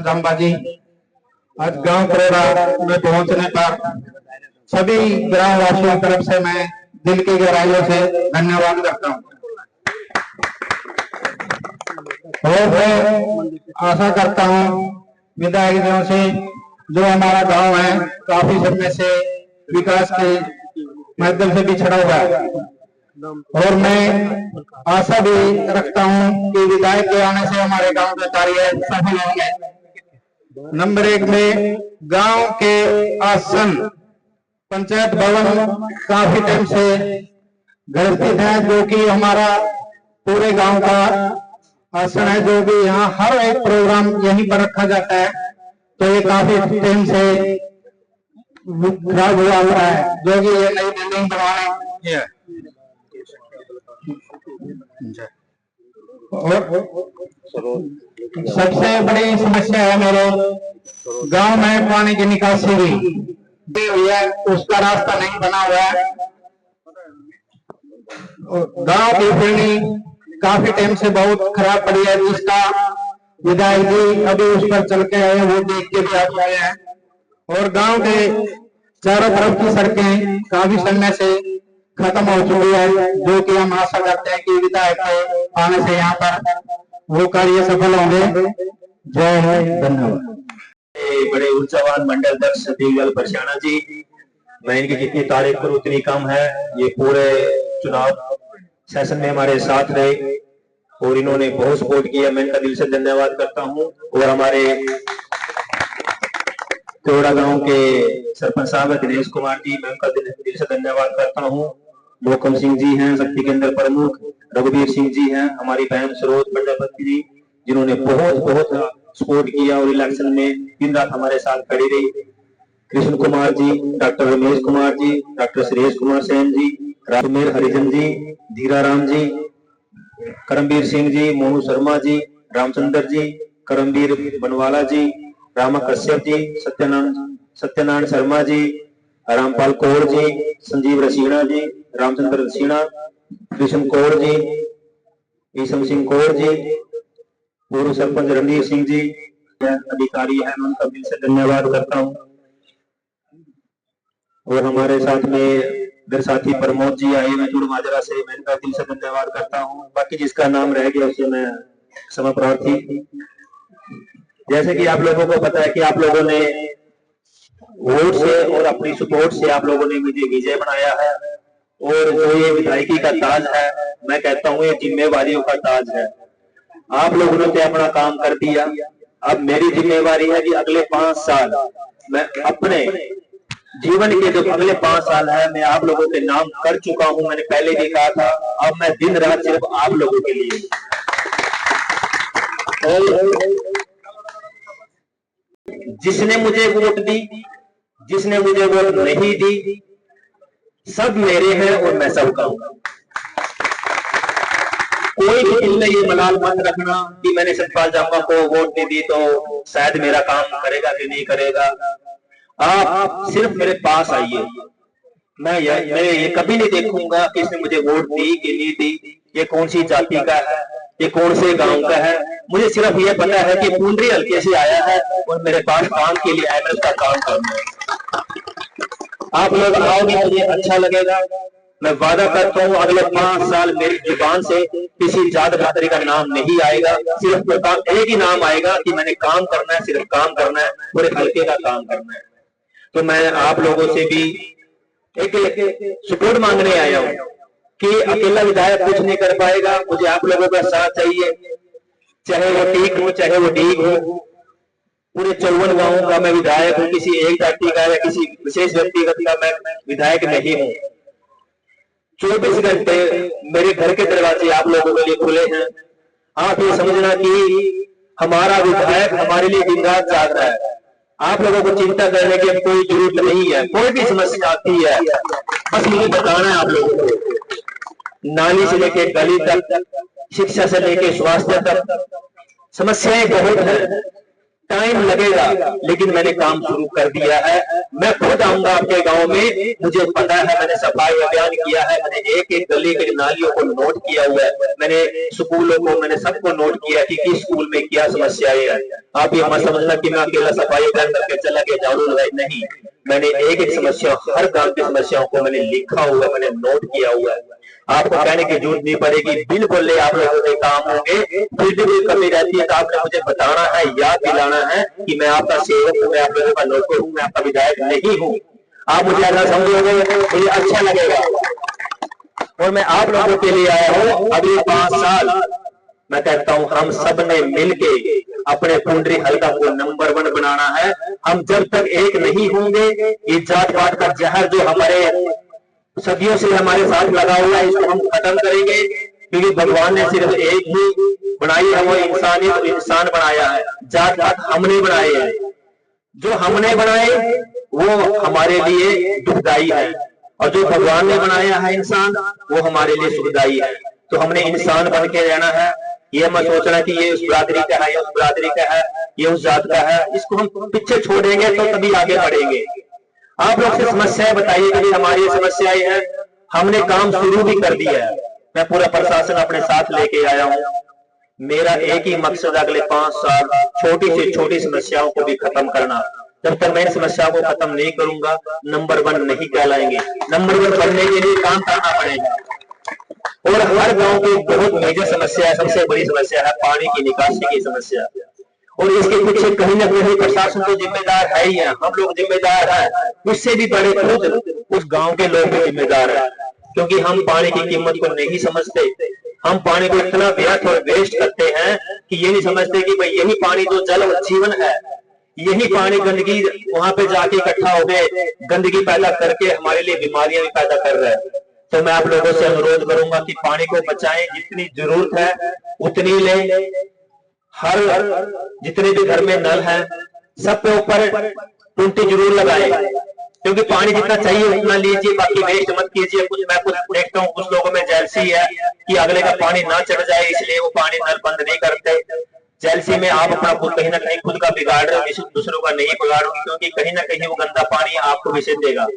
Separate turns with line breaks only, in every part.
जाम्बा जी। आज गांव करोड़ा में पहुंचने पर सभी ग्राम वासियों की तरफ से मैं दिल की गहराइयों से धन्यवाद करता हूं। और मैं आशा करता हूं विधायक जियों से, जो हमारा गांव है काफी समय से विकास के माध्यम से पिछड़ा हुआ है, और मैं आशा भी रखता हूं कि विधायक के आने से हमारे गांव के कार्य सफल होंगे। नंबर 1 में गांव के आसन पंचायत भवन काफी टाइम से ग्रसित है, जो कि हमारा पूरे गांव का आसन है, जो कि यहाँ हर एक प्रोग्राम यहीं पर रखा जाता है। तो ये काफी टाइम से खराब हुआ है, जो कि ये नई बिल्डिंग बनवाने है। और सबसे बड़ी समस्या है मेरे गांव में पानी की निकासी भी है, उसका रास्ता नहीं बना हुआ है। गांव की पानी काफी टाइम से बहुत खराब पड़ी है, जिसका विधायक जी अभी उस पर चल के आए, वो देख के भी आ गए हैं। और गांव के चारों तरफ की सड़कें काफी समय से खत्म हो चुकी है, जो कि हम आशा करते हैं कि विधायक के आने से यहाँ पर वो कार्य सफल होंगे। जय हिंद, धन्यवाद।
बड़े ऊर्जावान मंडल अध्यक्ष देवलाल परसाना जी, मैं इनकी जितनी तारीफ करूं उतनी कम है। ये पूरे चुनाव सेशन में हमारे साथ रहे और इन्होंने बहुत सपोर्ट किया, मैं इनका दिल से धन्यवाद करता हूं। और हमारे कोड़ा गांव के सरपंच साहब दिनेश कुमार जी, मैं उनका दिल से धन्यवाद करता हूं। मोहकम सिंह जी हैं शक्ति केंद्र प्रमुख, रघुवीर सिंह जी हैं, हमारी बहन सरोज पंजापति जी, जिन्होंने बहुत सपोर्ट किया और इलेक्शन में दिन रात हमारे साथ खड़ी रही। कृष्ण कुमार जी, डॉक्टर रमेश कुमार जी, डॉक्टर सुरेश कुमार सेन जी, राजमेर हरिजन जी, धीराराम जी, करमवीर सिंह जी, मोनू शर्मा जी, रामचंद्र जी, करमवीर बनवाला जी, रामा कश्यप जी, सत्यनारायण शर्मा जी, रामपाल कौर जी, संजीव रसीना जी, रामचंद्र रसीना, कृष्ण कौर जी, ईसम सिंह कौर जी, पूर्व सरपंच रणधीर सिंह जी, अधिकारी हैं, उनका दिल से धन्यवाद करता हूं। और हमारे साथ में मेरे साथी प्रमोद जी आए हैं जुड़ माजरा से, मैं इनका दिल से धन्यवाद करता हूं। बाकी जिसका नाम रह गया उसे मैं क्षमा प्रार्थी। जैसे कि आप लोगों को पता है कि आप लोगों ने वोट से और अपनी सपोर्ट से आप लोगों ने मुझे विजय बनाया है, और जो ये विधायकी का ताज है, मैं कहता हूँ ये जिम्मेवारियों का ताज है। आप लोगों ने अपना काम कर दिया, अब मेरी जिम्मेवारी है कि अगले 5 साल मैं अपने जीवन के जो अगले 5 साल है मैं आप लोगों के नाम कर चुका हूं। मैंने पहले भी कहा था, अब मैं दिन रात सिर्फ आप लोगों के लिए। और जिसने मुझे वोट दी, जिसने मुझे वोट नहीं दी, सब मेरे हैं और मैं सबका हूं। कोई भी दिल में ये मलाल मत रखना कि मैंने सतपाल जाम्बा को वोट नहीं दी तो शायद मेरा काम करेगा कि नहीं करेगा। आप सिर्फ मेरे पास आइए, मैं ये कभी नहीं देखूंगा कि इसने मुझे वोट दी कि नहीं दी, ये कौन सी जाति का है, ये कौन से गांव का है। मुझे सिर्फ ये पता है कि पुंडरी हल्के से आया है और मेरे पास काम के लिए आया, का काम करना है। आप लोग आओगे मुझे अच्छा लगेगा। मैं वादा करता हूँ अगले 5 साल मेरी जुबान से किसी जात बरादरी का नाम नहीं आएगा, सिर्फ एक ही नाम आएगा कि मैंने काम करना है, सिर्फ काम करना है, पूरे हल्के का काम करना है। तो मैं आप लोगों से भी एक सपोर्ट मांगने आया हूं कि अकेला विधायक कुछ नहीं कर पाएगा, मुझे आप लोगों का साथ चाहिए, चाहे वो ठीक हो चाहे वो ठीक हो। पूरे 54 गांवों का मैं विधायक हूं, किसी एक जाति का या किसी विशेष व्यक्तिगत का मैं विधायक नहीं हूं। 24 घंटे मेरे घर के दरवाजे आप लोगों के लिए खुले हैं। आप ये समझना कि हमारा विधायक हमारे लिए दिन रात जाग रहा है। आप लोगों को चिंता करने की कोई जरूरत नहीं है। कोई भी समस्या आती है बस मुझे बताना है आप लोगों को, नाली से लेके गली तक, शिक्षा से लेके स्वास्थ्य तक, समस्याएं बहुत है, टाइम लगेगा लेकिन मैंने काम शुरू कर दिया है। मैं खुद आऊंगा आपके गांव में, मुझे पता है, मैंने सफाई अभियान किया है, मैंने एक एक गली के नालियों को नोट किया हुआ है, मैंने स्कूलों को, मैंने सबको नोट किया कि किस स्कूल में क्या समस्याएं हैं। आप ये मत समझना कि मैं अकेला सफाई अभियान करके चला गया, झाड़ू लगाई, नहीं, मैंने एक एक समस्या, हर गांव की समस्याओं को मैंने लिखा हुआ है, मैंने नोट किया हुआ है। आपको कहने की जरूरत नहीं पड़ेगी, बिल्कुल आप लोगों के काम होंगे। फिर भी कोई कमी रहती है तो आपने मुझे बताना है, याद दिलाना है कि मैं आपका सेवक हूँ, मैं आप लोगों का नौकर हूँ, मैं आपका विधायक नहीं हूँ। आप मुझे ऐसा समझोगे मुझे अच्छा लगेगा। और मैं आप लोगों के लिए आया हूँ अगले 5 साल। मैं कहता हूँ हम सब ने मिलके अपने पुंडरी हलका को नंबर 1 बनाना है। हम जब तक एक नहीं होंगे, ये जात पात का जहर जो हमारे सदियों से हमारे साथ लगा हुआ है, इसको हम खत्म करेंगे। क्योंकि भगवान ने सिर्फ एक ही बनाई है, वो इंसानियत, इंसान बनाया है। जात पात हमने बनाए हैं, जो हमने बनाए वो हमारे लिए दुखदाई है, और जो भगवान ने बनाया है इंसान, वो हमारे लिए सुखदाई है। तो हमने इंसान बन के रहना है। ये मत सोचना कि ये उस बिरादरी का है, ये उस बिरादरी का है, ये उस जात का है। इसको हम पीछे छोड़ेंगे तो तभी आगे बढ़ेंगे। आप लोग से समस्याएं बताइए, कभी हमारी समस्याएं हैं, हमने काम शुरू भी कर दिया है। मैं पूरा प्रशासन अपने साथ लेके आया हूं। मेरा एक ही मकसद, अगले 5 साल छोटी से छोटी समस्याओं को भी खत्म करना। जब तक मैं इन समस्याओं को खत्म नहीं करूंगा, नंबर 1 नहीं कहलाएंगे। नंबर 1 बनने के लिए काम करना पड़ेगा। और हर गांव की बहुत मेजर समस्या है, सबसे बड़ी समस्या है पानी की निकासी की समस्या। और इसके पीछे कहीं ना कहीं प्रशासन तो जिम्मेदार है ही है, हम लोग जिम्मेदार हैं, उससे भी बड़े खुद उस गांव के लोग भी जिम्मेदार हैं। क्योंकि हम पानी की कीमत को नहीं समझते। हम पानी को इतना व्यर्थ और वेस्ट करते हैं कि ये नहीं समझते कि भाई यही पानी जो जल और जीवन है, यही पानी गंदगी वहां पे जाके इकट्ठा हो गए, गंदगी पैदा करके हमारे लिए बीमारियां भी पैदा कर रहा है। तो मैं आप लोगों से अनुरोध करूंगा कि पानी को बचाएं, जितनी जरूरत है उतनी लें। हर जितने भी घर में नल है, सब पे ऊपर टूटी जरूर लगाएं, क्योंकि पानी जितना चाहिए उतना लीजिए, बाकी वेस्ट मत कीजिए। मैं कुछ देखता हूँ कुछ लोगों में जेलसी है कि अगले का पानी ना चढ़ जाए, इसलिए वो पानी नल बंद नहीं करते। जेलसी में आप अपना खुद कहीं ना कहीं खुद का बिगाड़ रहे हो, दूसरों का नहीं बिगाड़ोगे, क्योंकि कहीं ना कहीं वो गंदा पानी आपको विषय देगा।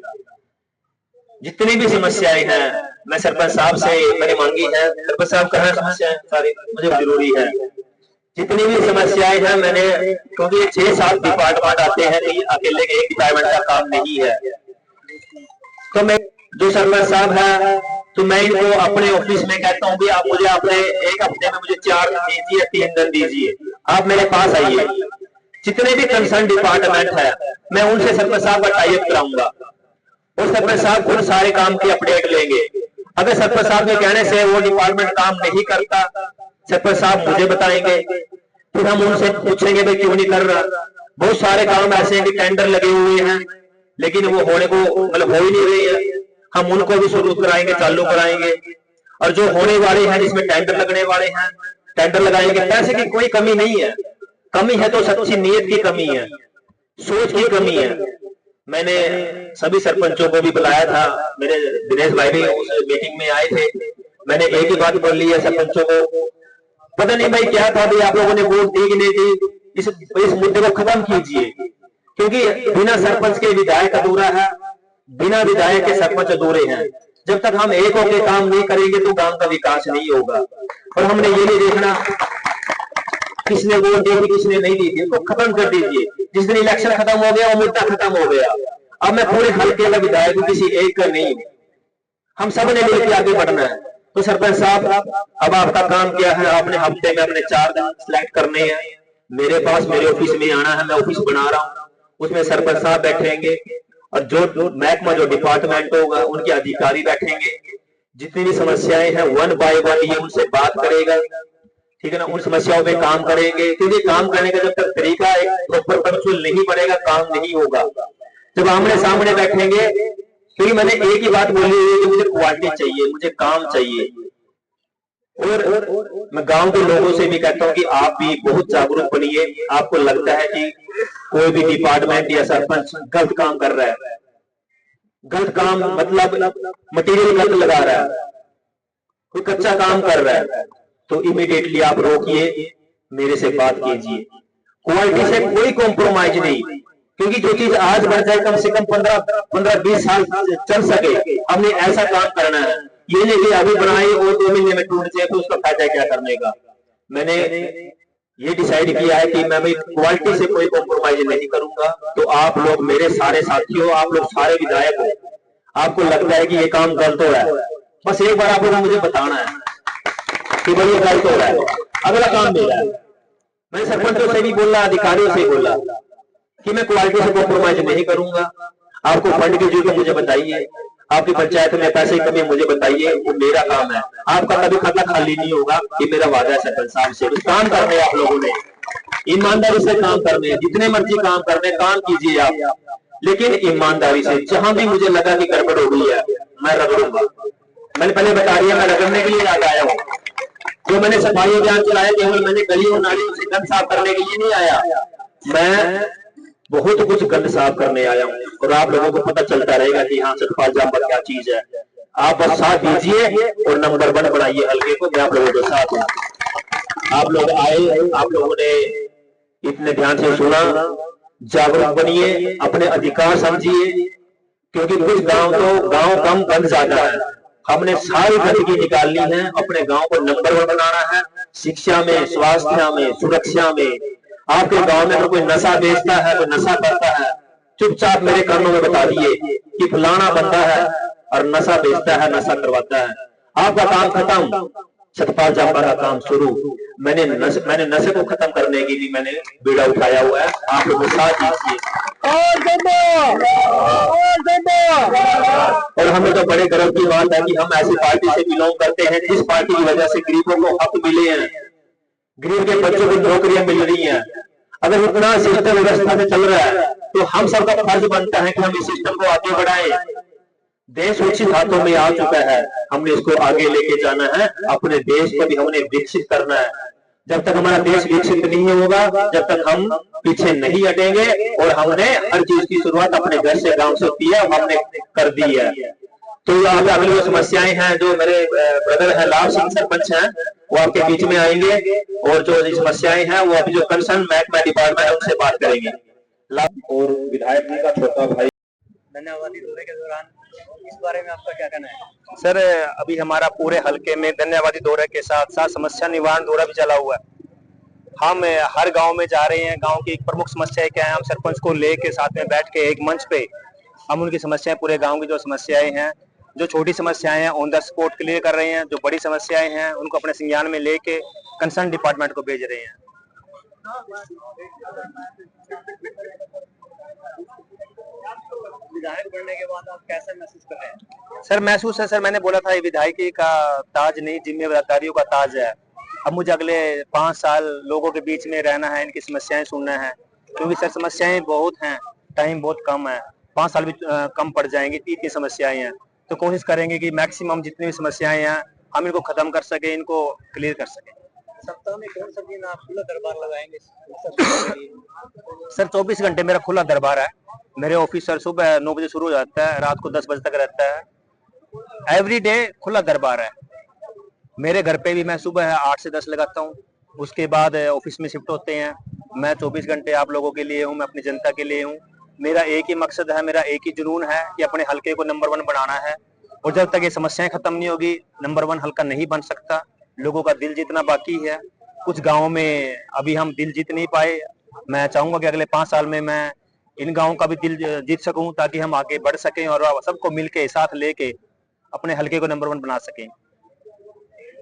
जितनी भी समस्याएं हैं, मैं सरपंच साहब से मैंने मांगी है, सरपंच साहब कहा समस्याएं सारी मुझे जरूरी है। जितनी भी समस्याएं हैं मैंने, क्योंकि 6-7 डिपार्टमेंट आते हैं, तो ये अकेले एक डिपार्टमेंट का काम नहीं है। तो मैं जो सरपंच साहब है, तो मैं इनको अपने ऑफिस में कहता हूँ कि आप मुझे अपने एक हफ्ते में मुझे 4 दिन दीजिए, 3 दिन दीजिए, आप मेरे पास आइए। जितने भी कंसर्न डिपार्टमेंट है, मैं उनसे सरपंच साहब का टाई अप कराऊंगा, और सरपंच साहब खुद सारे काम की अपडेट लेंगे। अगर सरपंच साहब के कहने से वो डिपार्टमेंट काम नहीं करता, सरपंच साहब मुझे बताएंगे, फिर हम उनसे पूछेंगे भाई क्यों नहीं कर रहा। बहुत सारे काम ऐसे हैं कि टेंडर लगे हुए हैं, लेकिन वो होने को मतलब हो ही नहीं रही है। हम उनको भी शुरू कराएंगे, चालू कराएंगे। और जो होने वाले हैं, जिसमें टेंडर लगने वाले हैं, टेंडर लगाएंगे। पैसे की कोई कमी नहीं है, कमी है तो सच्ची नीयत की कमी है, सोच की कमी है। मैंने सभी सरपंचों को भी बुलाया था, मेरे दिनेश भाई भी उस मीटिंग में आए थे। मैंने एक ही बात बोल ली है सरपंचों को, पता नहीं भाई क्या था भाई, आप लोगों ने वोट दी कि नहीं दी, इस मुद्दे को खत्म कीजिए। क्योंकि बिना सरपंच के विधायक अधूरा है, बिना विधायक के सरपंच अधूरे हैं। जब तक हम एक होकर काम नहीं करेंगे तो गांव का विकास नहीं होगा। और हमने ये नहीं देखना किसने वोट दी थी किसने नहीं दी थी, इसको खत्म कर दीजिए। जिस दिन इलेक्शन खत्म हो गया वो मुद्दा खत्म हो गया। अब मैं पूरे हल्के का विधायक हूं, किसी एक का नहीं हूं, हम सब ने मिलकर आगे बढ़ना है। तो सरपंच साहब, अब आपका काम क्या है, आपने हफ्ते में अपने 4 दिन सिलेक्ट करने हैं, मेरे पास मेरे ऑफिस में आना है। मैं ऑफिस बना रहा हूँ, उसमें सरपंच साहब बैठेंगे, और जो महकमा जो डिपार्टमेंट होगा उनके अधिकारी बैठेंगे। जितनी भी समस्याएं हैं 1 बाय 1 ये उनसे बात करेगा, ठीक है ना, उन समस्याओं पे काम करेंगे। क्योंकि काम करने का जब तक तरीका एक प्रॉपर कंट्रोल नहीं पड़ेगा, काम नहीं होगा। जब आमने सामने बैठेंगे, क्योंकि मैंने एक ही बात बोली है कि मुझे क्वालिटी चाहिए, मुझे काम चाहिए। और मैं गांव के लोगों से भी कहता हूं कि आप भी बहुत जागरूक बनिए। आपको लगता है कि कोई भी डिपार्टमेंट या सरपंच गलत काम कर रहा है, गलत काम मतलब मटेरियल गलत लगा रहा है, कोई कच्चा काम कर रहा है, तो इमीडिएटली आप रोकिए, मेरे से बात कीजिए। क्वालिटी से कोई कॉम्प्रोमाइज नहीं, क्योंकि जो चीज आज बढ़ जाए कम से कम 15-20 साल चल सके, हमने ऐसा काम करना है। ये नहीं कि अभी बनाए और 2 महीने में टूट जाए तो उसका फायदा क्या करने का। मैंने ये डिसाइड किया है कि मैं क्वालिटी से कोई कॉम्प्रोमाइज नहीं करूंगा। तो आप लोग मेरे सारे साथियों, आप लोग सारे विधायक हो, आपको लगता है कि ये काम गलत हो रहा है, बस एक बार आप लोगों को मुझे बताना है कि भाई ये गलत हो रहा है। अगला काम मेरा है, मैं सरपंचों से भी बोला, अधिकारियों से बोला कि मैं क्वालिटी से कॉम्प्रोमाइज नहीं करूंगा। आपको फंड की जरूरत मुझे बताइए, आपकी पंचायत में पैसे की कमी मुझे बताइए, वो मेरा काम है। आपका कभी खाता खाली नहीं होगा, ये मेरा वादा है सरपंच साहब से। काम करने आप लोगों ने ईमानदारी से काम करने, जितने मर्जी काम करने, काम कीजिए आप, लेकिन ईमानदारी से। जहां भी मुझे लगा कि गड़बड़ हो गई है मैं रगड़ूंगा। मैंने पहले बता दिया, मैं रगड़ने के लिए याद आया हूँ। जो मैंने सफाई अभियान चलाया केवल मैंने गलियों नालियों से गंद साफ करने के लिए नहीं आया, मैं बहुत कुछ गंद साफ करने आया हूँ। और आप लोगों को पता चलता रहेगा कि हाँ सतपाल जाम्बा क्या चीज है। आप बस साथ दीजिए और नंबर 1 बनाइए हल्के को। मैं आप लोगों के साथ हूँ। आप लोग आए, आप लोगों ने इतने ध्यान से सुना, जागरूक बनिए, अपने अधिकार समझिए, क्योंकि कुछ गांव तो गांव कम गंद ज्यादा है। हमने सारी गंदगी निकालनी है, अपने गांव को नंबर 1 बनाना है, शिक्षा में, स्वास्थ्य में, सुरक्षा में। आपके गांव में अगर कोई नशा बेचता है, कोई नशा करता है, चुपचाप मेरे कानों में बता दिए कि फलाना बंदा है और नशा बेचता है, नशा करवाता है। आपका काम खत्म, सतपाल जाम्बा का काम शुरू। मैंने नशे को खत्म करने की भी मैंने बीड़ा उठाया हुआ है। आप लोग साथ दीजिए। और हमें तो बड़े गर्व की बात है कि हम ऐसी पार्टी से बिलोंग करते हैं जिस पार्टी की वजह से गरीबों को हक मिले हैं, गरीब के बच्चों को नौकरियां मिल रही हैं। अगर इतना सिस्टम व्यवस्था में चल रहा है तो हम सबका फर्ज बनता है कि हम इस सिस्टम को आगे बढ़ाएं। देश उचित हाथों में आ चुका है, हमने इसको आगे लेके जाना है। अपने देश को भी हमने विकसित करना है। जब तक हमारा देश विकसित नहीं होगा, जब तक हम पीछे नहीं हटेंगे। और हमने हर चीज की शुरुआत अपने घर से, गांव से होती है, हमने कर दी है। तो यहाँ पे अगली जो समस्याएं हैं, जो मेरे ब्रदर हैं लाभ सिंह सरपंच हैं, वो आपके बीच में आएंगे और जो समस्याएं हैं वो अभी जो कंसर्न महकमा डिपार्टमेंट उनसे बात करेंगे। और विधायक जी का छोटा भाई।
धन्यवादी दौरे के दौरान इस बारे में आपका क्या कहना है?
सर, अभी हमारा पूरे हलके में धन्यवादी दौरे के साथ साथ समस्या निवारण दौरा भी चला हुआ है। हम हर गांव में जा रहे हैं, गांव की एक प्रमुख समस्या क्या है, हम सरपंच को लेके साथ में बैठ के एक मंच पे हम उनकी समस्याएं, पूरे गांव की जो समस्याएं हैं, जो छोटी समस्याएं हैं ऑन द स्पॉट क्लियर कर रहे हैं, जो बड़ी समस्याएं हैं उनको अपने संज्ञान में लेके कंसर्न डिपार्टमेंट को भेज रहे हैं।
विधायक बनने के बाद आप कैसा महसूस कर रहे हैं?
सर महसूस है, सर मैंने बोला था ये विधायकी का ताज नहीं, जिम्मेदारियों का ताज है। अब मुझे अगले 5 साल लोगों के बीच में रहना है, इनकी समस्याएं सुनना है, क्योंकि सर समस्याएं बहुत हैं, टाइम बहुत कम है, 5 साल भी कम पड़ जाएंगे, इतनी समस्याएं हैं। तो कोशिश करेंगे कि मैक्सिमम जितनी भी समस्याएं हैं हम इनको खत्म कर सके, इनको क्लियर कर सके।
सप्ताह में कौन सा दिन आप खुला दरबार लगाएंगे?
सर 24 घंटे मेरा खुला दरबार है। मेरे ऑफिस सर सुबह 9 बजे शुरू हो जाता है, रात को 10 बजे तक रहता है। एवरी डे खुला दरबार है। मेरे घर पे भी मैं सुबह 8 से 10 लगाता हूँ, उसके बाद ऑफिस में शिफ्ट होते हैं। मैं 24 घंटे आप लोगों के लिए हूँ, मैं अपनी जनता के लिए हूँ। मेरा एक ही मकसद है, मेरा एक ही जुनून है कि अपने हलके को नंबर 1 बनाना है। और जब तक ये समस्याएं खत्म नहीं होगी, नंबर 1 हलका नहीं बन सकता। लोगों का दिल जीतना बाकी है। कुछ गाँव में अभी हम दिल जीत नहीं पाए। मैं चाहूंगा कि अगले 5 साल में मैं इन गाँव का भी दिल जीत सकूं, ताकि हम आगे बढ़ सकें और सबको मिलके साथ लेके अपने हलके को नंबर 1 बना सकें।